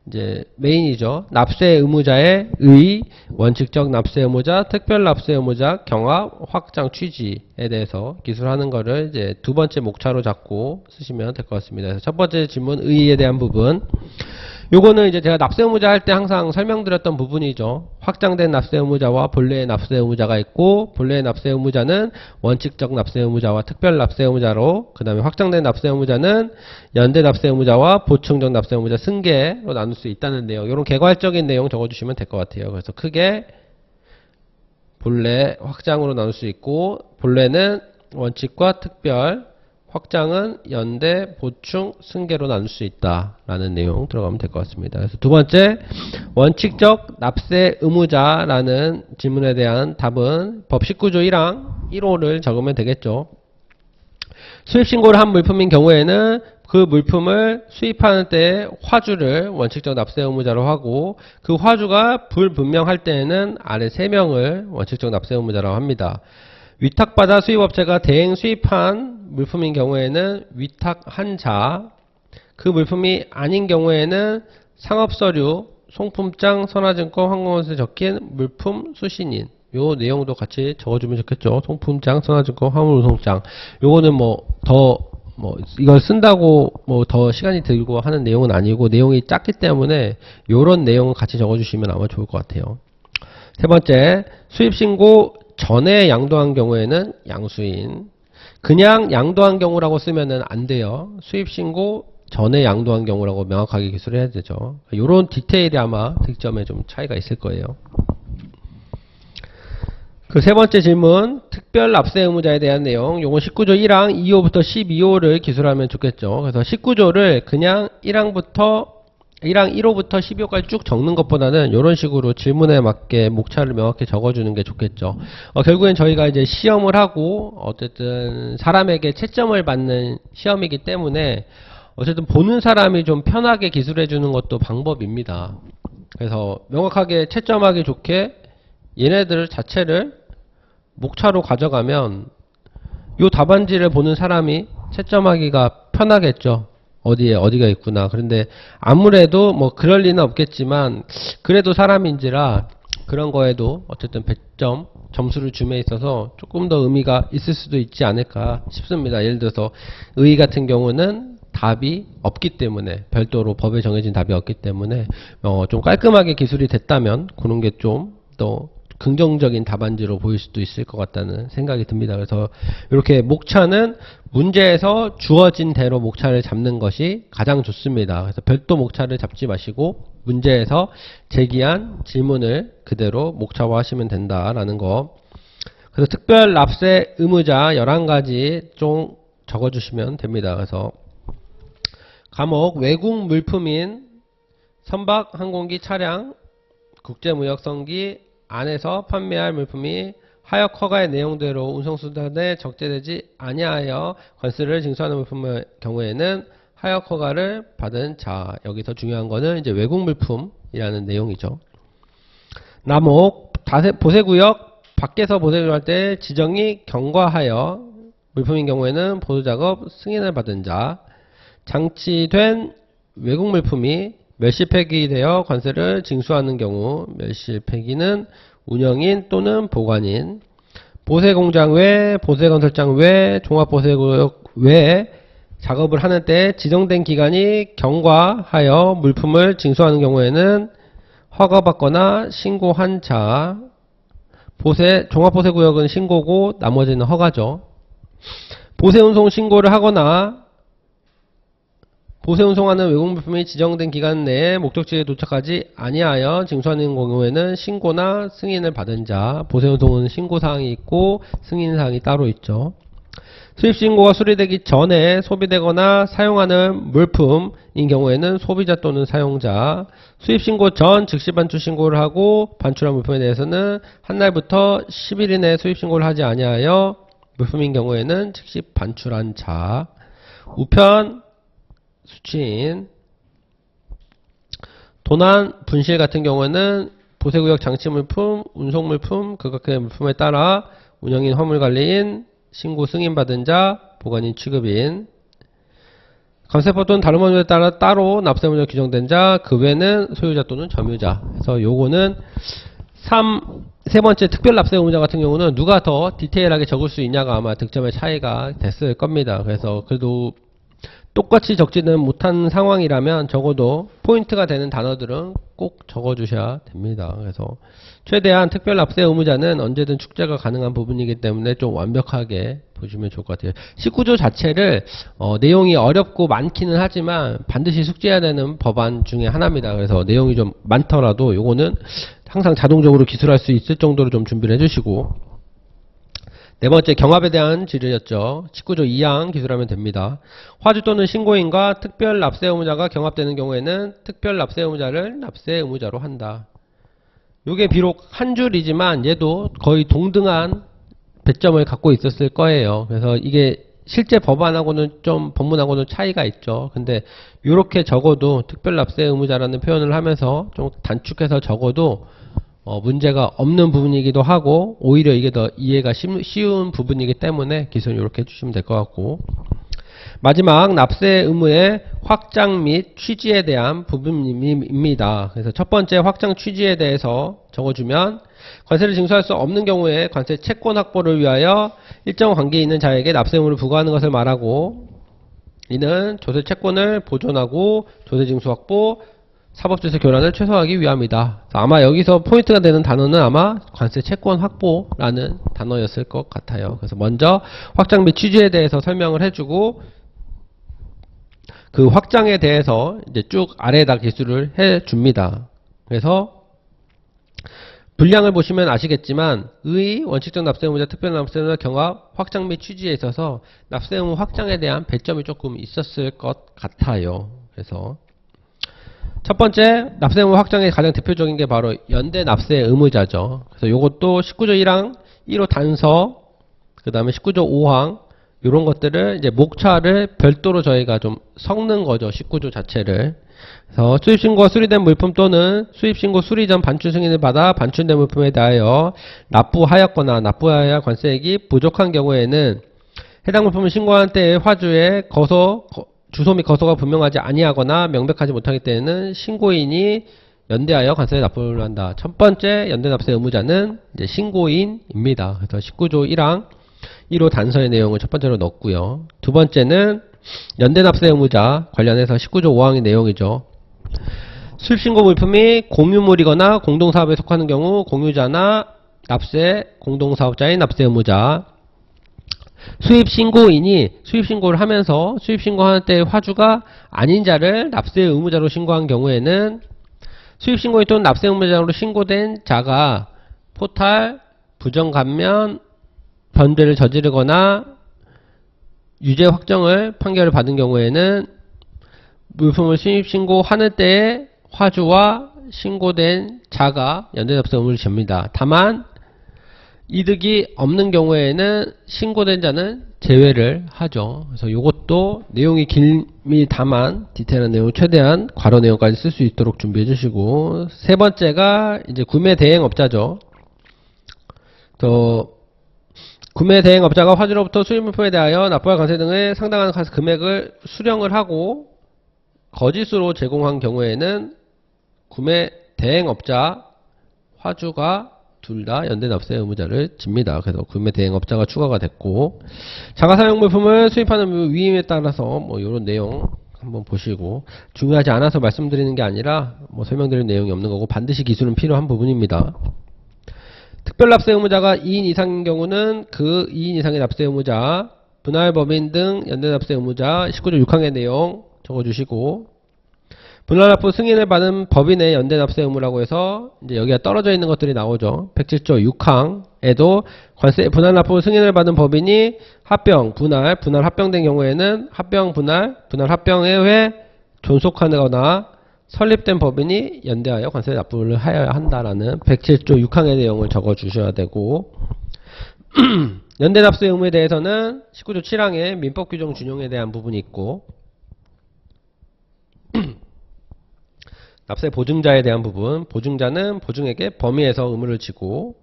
이제 메인이죠. 납세 의무자의 의, 원칙적 납세 의무자, 특별 납세 의무자, 경합, 확장 취지에 대해서 기술하는 거를 이제 두 번째 목차로 잡고 쓰시면 될 것 같습니다. 그래서 첫 번째 질문 의에 대한 부분. 요거는 이제 제가 납세 의무자 할 때 항상 설명드렸던 부분이죠. 확장된 납세 의무자와 본래의 납세 의무자가 있고 본래의 납세 의무자는 원칙적 납세 의무자와 특별 납세 의무자로 그 다음에 확장된 납세 의무자는 연대 납세 의무자와 보충적 납세 의무자 승계로 나눌 수 있다는 내용 이런 개괄적인 내용 적어주시면 될 것 같아요. 그래서 크게 본래, 확장으로 나눌 수 있고, 본래는 원칙과 특별, 확장은 연대, 보충, 승계로 나눌 수 있다라는 내용 들어가면 될 것 같습니다. 그래서 두 번째, 원칙적 납세 의무자라는 질문에 대한 답은 법 19조 1항 1호를 적으면 되겠죠. 수입신고를 한 물품인 경우에는 그 물품을 수입하는 때 화주를 원칙적 납세 의무자로 하고 그 화주가 불분명할 때에는 아래 3명을 원칙적 납세 의무자라고 합니다. 위탁받아 수입업체가 대행 수입한 물품인 경우에는 위탁한 자, 그 물품이 아닌 경우에는 상업서류, 송품장, 선화증권, 황금원서에 적힌 물품 수신인. 요 내용도 같이 적어주면 좋겠죠. 송품장, 선화증권, 황금원서장. 요거는 이걸 쓴다고 더 시간이 들고 하는 내용은 아니고 내용이 작기 때문에 요런 내용을 같이 적어주시면 아마 좋을 것 같아요. 세 번째, 수입신고 전에 양도한 경우에는 양수인. 그냥 양도한 경우라고 쓰면은 안 돼요. 수입신고 전에 양도한 경우라고 명확하게 기술을 해야 되죠. 요런 디테일이 아마 득점에 좀 차이가 있을 거예요. 그 세 번째 질문, 특별 납세 의무자에 대한 내용. 요건 19조 1항 2호부터 12호를 기술하면 좋겠죠. 그래서 19조를 그냥 1항 1호부터 12호까지 쭉 적는 것보다는 이런 식으로 질문에 맞게 목차를 명확히 적어주는 게 좋겠죠. 결국엔 저희가 이제 시험을 하고 어쨌든 사람에게 채점을 받는 시험이기 때문에 어쨌든 보는 사람이 좀 편하게 기술해 주는 것도 방법입니다. 그래서 명확하게 채점하기 좋게 얘네들 자체를 목차로 가져가면 요 답안지를 보는 사람이 채점하기가 편하겠죠. 어디에 어디가 있구나. 그런데 아무래도 그럴 리는 없겠지만 그래도 사람인지라 그런 거에도 어쨌든 100점 점수를 줌에 있어서 조금 더 의미가 있을 수도 있지 않을까 싶습니다. 예를 들어서 의 같은 경우는 답이 없기 때문에 별도로 법에 정해진 답이 없기 때문에 좀 깔끔하게 기술이 됐다면 그런 게 좀 더 긍정적인 답안지로 보일 수도 있을 것 같다는 생각이 듭니다. 그래서 이렇게 목차는 문제에서 주어진 대로 목차를 잡는 것이 가장 좋습니다. 그래서 별도 목차를 잡지 마시고 문제에서 제기한 질문을 그대로 목차화 하시면 된다라는 거. 그래서 특별 납세 의무자 11가지 좀 적어주시면 됩니다. 그래서 과목 외국 물품인 선박, 항공기, 차량, 국제무역선기 안에서 판매할 물품이 하역 허가의 내용대로 운송수단에 적재되지 아니하여 관세를 징수하는 물품의 경우에는 하역 허가를 받은 자. 여기서 중요한 거는 이제 외국 물품이라는 내용이죠. 남목 보세구역 밖에서 보세를 할 때 지정이 경과하여 물품인 경우에는 보수작업 승인을 받은 자. 장치된 외국 물품이 멸실폐기 되어 관세를 징수하는 경우 멸실폐기는 운영인 또는 보관인, 보세공장 외, 보세건설장 외, 종합보세구역 외 작업을 하는 때 지정된 기간이 경과하여 물품을 징수하는 경우에는 허가받거나 신고한 자. 종합보세구역은 신고고 나머지는 허가죠. 보세운송 신고를 하거나 보세운송하는 외국물품이 지정된 기간 내에 목적지에 도착하지 아니하여 징수하는 경우에는 신고나 승인을 받은 자. 보세운송은 신고사항이 있고 승인사항이 따로 있죠. 수입신고가 수리되기 전에 소비되거나 사용하는 물품인 경우에는 소비자 또는 사용자. 수입신고 전 즉시 반출 신고를 하고 반출한 물품에 대해서는 한 날부터 10일 이내에 수입신고를 하지 아니하여 물품인 경우에는 즉시 반출한 자. 우편 수취인, 도난, 분실 같은 경우는 보세구역 장치물품, 운송물품, 그각의 물품에 따라 운영인, 화물관리인, 신고 승인받은 자, 보관인, 취급인, 관세법 또는 다른 법률에 따라 따로 납세의무자로 규정된 자, 그 외에는 소유자 또는 점유자. 그래서 요거는 세 번째 특별 납세 의무자 같은 경우는 누가 더 디테일하게 적을 수 있냐가 아마 득점의 차이가 됐을 겁니다. 그래서 그래도 똑같이 적지는 못한 상황이라면 적어도 포인트가 되는 단어들은 꼭 적어주셔야 됩니다. 그래서 최대한 특별 납세 의무자는 언제든 축제가 가능한 부분이기 때문에 좀 완벽하게 보시면 좋을 것 같아요. 19조 자체를 내용이 어렵고 많기는 하지만 반드시 숙지해야 되는 법안 중에 하나입니다. 그래서 내용이 좀 많더라도 요거는 항상 자동적으로 기술할 수 있을 정도로 좀 준비를 해주시고, 네 번째, 경합에 대한 지르였죠. 19조 2항 기술하면 됩니다. 화주 또는 신고인과 특별 납세 의무자가 경합되는 경우에는 특별 납세 의무자를 납세 의무자로 한다. 요게 비록 한 줄이지만 얘도 거의 동등한 배점을 갖고 있었을 거예요. 그래서 이게 실제 법안하고는 좀 법문하고는 차이가 있죠. 근데 요렇게 적어도 특별 납세 의무자라는 표현을 하면서 좀 단축해서 적어도 문제가 없는 부분이기도 하고 오히려 이게 더 이해가 쉬운 부분이기 때문에 기술은 이렇게 해주시면 될 것 같고, 마지막 납세 의무의 확장 및 취지에 대한 부분입니다. 그래서 첫 번째 확장 취지에 대해서 적어주면 관세를 징수할 수 없는 경우에 관세 채권 확보를 위하여 일정 관계에 있는 자에게 납세 의무를 부과하는 것을 말하고, 이는 조세 채권을 보존하고 조세 징수 확보, 사법조세 교란을 최소화하기 위함이다. 아마 여기서 포인트가 되는 단어는 아마 관세 채권 확보라는 단어였을 것 같아요. 그래서 먼저 확장 및 취지에 대해서 설명을 해주고 그 확장에 대해서 이제 쭉 아래에다 기술을 해줍니다. 그래서 분량을 보시면 아시겠지만 의, 원칙적 납세 의무자, 특별 납세 의무자 경합, 확장 및 취지에 있어서 납세 의무 확장에 대한 배점이 조금 있었을 것 같아요. 그래서 첫 번째, 납세 의무 확장의 가장 대표적인 게 바로 연대 납세 의무자죠. 그래서 요것도 19조 1항 1호 단서, 그 다음에 19조 5항, 요런 것들을 이제 목차를 별도로 저희가 좀 섞는 거죠. 19조 자체를. 그래서 수입신고가 수리된 물품 또는 수입신고 수리 전 반출 승인을 받아 반출된 물품에 대하여 납부하였거나 납부하여야 관세액이 부족한 경우에는 해당 물품을 신고한 때의 화주의 주소 및 거소가 분명하지 아니하거나 명백하지 못하기 때에는 신고인이 연대하여 관세에 납부를 한다. 첫 번째 연대 납세 의무자는 이제 신고인입니다. 그래서 19조 1항 1호 단서의 내용을 첫 번째로 넣었고요. 두 번째는 연대 납세 의무자 관련해서 19조 5항의 내용이죠. 수입신고 물품이 공유물이거나 공동사업에 속하는 경우 공유자나 납세 공동사업자인 납세 의무자, 수입신고인이 수입신고를 하면서 수입신고하는 때 화주가 아닌 자를 납세 의무자로 신고한 경우에는 수입신고인 또는 납세 의무자로 신고된 자가 포탈, 부정감면, 변제를 저지르거나 유죄 확정을 판결을 받은 경우에는 물품을 수입신고하는 때에 화주와 신고된 자가 연대납세 의무를 집니다. 다만 이득이 없는 경우에는 신고된 자는 제외를 하죠. 그래서 이것도 내용이 길밀다만 디테일한 내용 최대한 괄호 내용까지 쓸 수 있도록 준비해 주시고, 세 번째가 이제 구매 대행업자죠. 구매 대행업자가 화주로부터 수입물품에 대하여 납부할 관세 등의 상당한 금액을 수령을 하고 거짓으로 제공한 경우에는 구매 대행업자, 화주가 둘 다 연대 납세 의무자를 집니다. 그래서 구매 대행업자가 추가가 됐고, 자가사용 물품을 수입하는 위임에 따라서 뭐 이런 내용 한번 보시고, 중요하지 않아서 말씀드리는 게 아니라 뭐 설명드릴 내용이 없는 거고 반드시 기술은 필요한 부분입니다. 특별 납세 의무자가 2인 이상인 경우는 그 2인 이상의 납세 의무자, 분할 법인 등 연대 납세 의무자 19조 6항의 내용 적어주시고, 분할납부 승인을 받은 법인의 연대 납세 의무라고 해서 이제 여기가 떨어져 있는 것들이 나오죠. 107조 6항에도 관세 분할납부 승인을 받은 법인이 합병, 분할 합병된 경우에는 합병, 분할 합병에 회 존속하거나 설립된 법인이 연대하여 관세 납부를 하여야 한다라는 107조 6항의 내용을 적어 주셔야 되고, 연대 납세 의무에 대해서는 19조 7항의 민법 규정 준용에 대한 부분이 있고, 납세 보증자에 대한 부분, 보증자는 보증에게 범위에서 의무를 지고,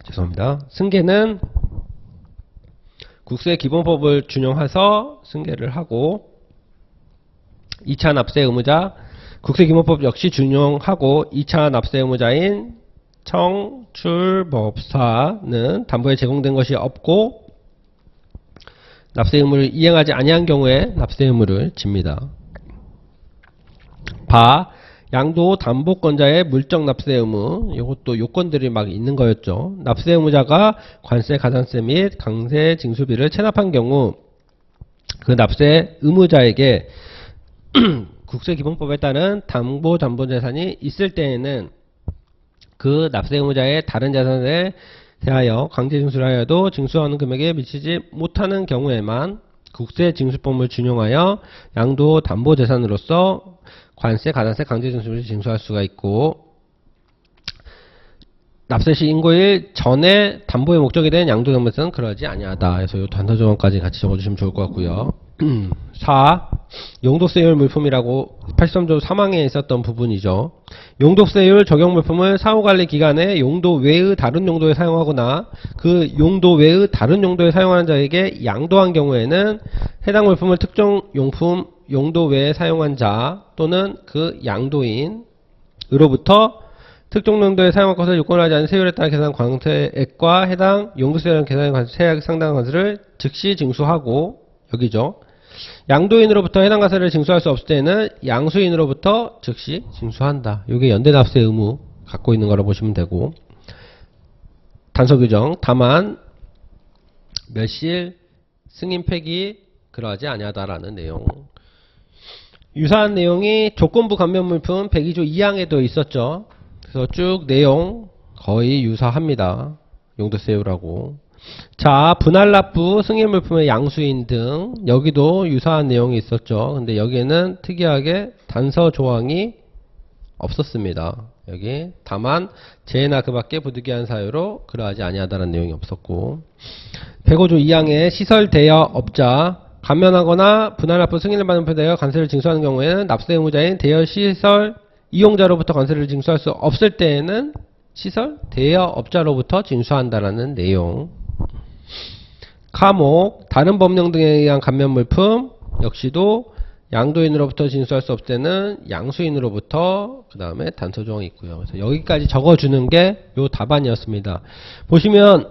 죄송합니다. 승계는 국세 기본법을 준용해서 승계를 하고, 2차 납세 의무자, 국세 기본법 역시 준용하고 2차 납세 의무자인 청출법사는 담보에 제공된 것이 없고 납세 의무를 이행하지 아니한 경우에 납세 의무를 집니다. 바, 양도 담보권자의 물적 납세 의무. 이것도 요건들이 막 있는 거였죠. 납세 의무자가 관세, 가산세 및 강세 징수비를 체납한 경우 그 납세 의무자에게 국세기본법에 따른 담보자산이 있을 때에는 그 납세 의무자의 다른 자산에 대하여 강제 징수를 하여도 징수하는 금액에 미치지 못하는 경우에만 국세징수법을 준용하여 양도 담보재산으로서 관세, 가산세, 강제 징수를 징수할 수가 있고, 납세시 인고일 전에 담보의 목적이 된 양도 담보세는 그러지 아니하다. 그래서 이 단서 조항까지 같이 적어주시면 좋을 것 같고요. 4. 용도세율 물품이라고 83조 3항에 있었던 부분이죠. 용도세율 적용 물품을 사후관리 기간에 용도 외의 다른 용도에 사용하거나 그 용도 외의 다른 용도에 사용하는 자에게 양도한 경우에는 해당 물품을 특정 용품 용도 외에 사용한 자 또는 그 양도인으로부터 특정 용도에 사용할 것을 요건하지 않은 세율에 따라 계산한 관세액과 해당 용도세율 계산한 세액 상당한 관세를 즉시 징수하고, 여기죠. 양도인으로부터 해당 과세를 징수할 수 없을 때는 양수인으로부터 즉시 징수한다. 이게 연대납세 의무 갖고 있는 거라 보시면 되고, 단서 규정. 다만 멸실 승인 폐기 그러하지 아니하다라는 내용. 유사한 내용이 조건부 감면물품 102조 2항에도 있었죠. 그래서 쭉 내용 거의 유사합니다. 용도세율하고. 자, 분할납부, 승인물품의 양수인 등 여기도 유사한 내용이 있었죠. 근데 여기에는 특이하게 단서 조항이 없었습니다. 여기 다만 재해나 그 밖에 부득이한 사유로 그러하지 아니하다는 내용이 없었고, 105조 2항의 시설 대여업자 감면하거나 분할납부 승인을 받는 대여 관세를 징수하는 경우에는 납세 의무자인 대여시설 이용자로부터 관세를 징수할 수 없을 때에는 시설 대여업자로부터 징수한다라는 내용. 카목 다른 법령 등에 의한 감면물품 역시도 양도인으로부터 징수할 수 없을 때는 양수인으로부터, 그 다음에 단서 조항이 있고요. 그래서 여기까지 적어주는 게 요 답안이었습니다. 보시면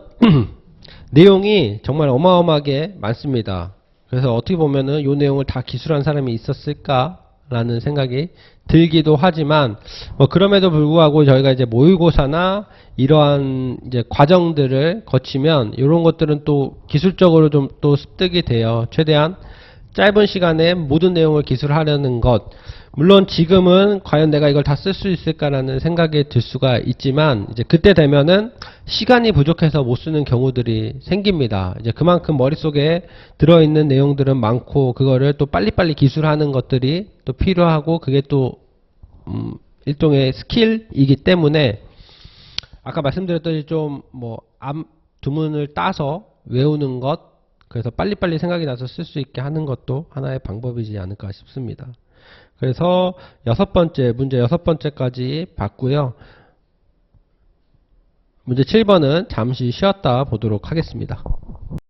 내용이 정말 어마어마하게 많습니다. 그래서 어떻게 보면은 요 내용을 다 기술한 사람이 있었을까라는 생각이 들기도 하지만, 그럼에도 불구하고 저희가 이제 모의고사나 이러한 이제 과정들을 거치면 이런 것들은 또 기술적으로 좀 또 습득이 돼요. 최대한 짧은 시간에 모든 내용을 기술하려는 것. 물론 지금은 과연 내가 이걸 다 쓸 수 있을까라는 생각이 들 수가 있지만, 이제 그때 되면은 시간이 부족해서 못 쓰는 경우들이 생깁니다. 이제 그만큼 머릿속에 들어있는 내용들은 많고, 그거를 또 빨리빨리 기술하는 것들이 또 필요하고, 그게 또 일종의 스킬이기 때문에 아까 말씀드렸듯이 좀 앞 두문을 따서 외우는 것, 그래서 빨리빨리 생각이 나서 쓸 수 있게 하는 것도 하나의 방법이지 않을까 싶습니다. 그래서 문제 6번째까지 봤고요. 문제 7번은 잠시 쉬었다 보도록 하겠습니다.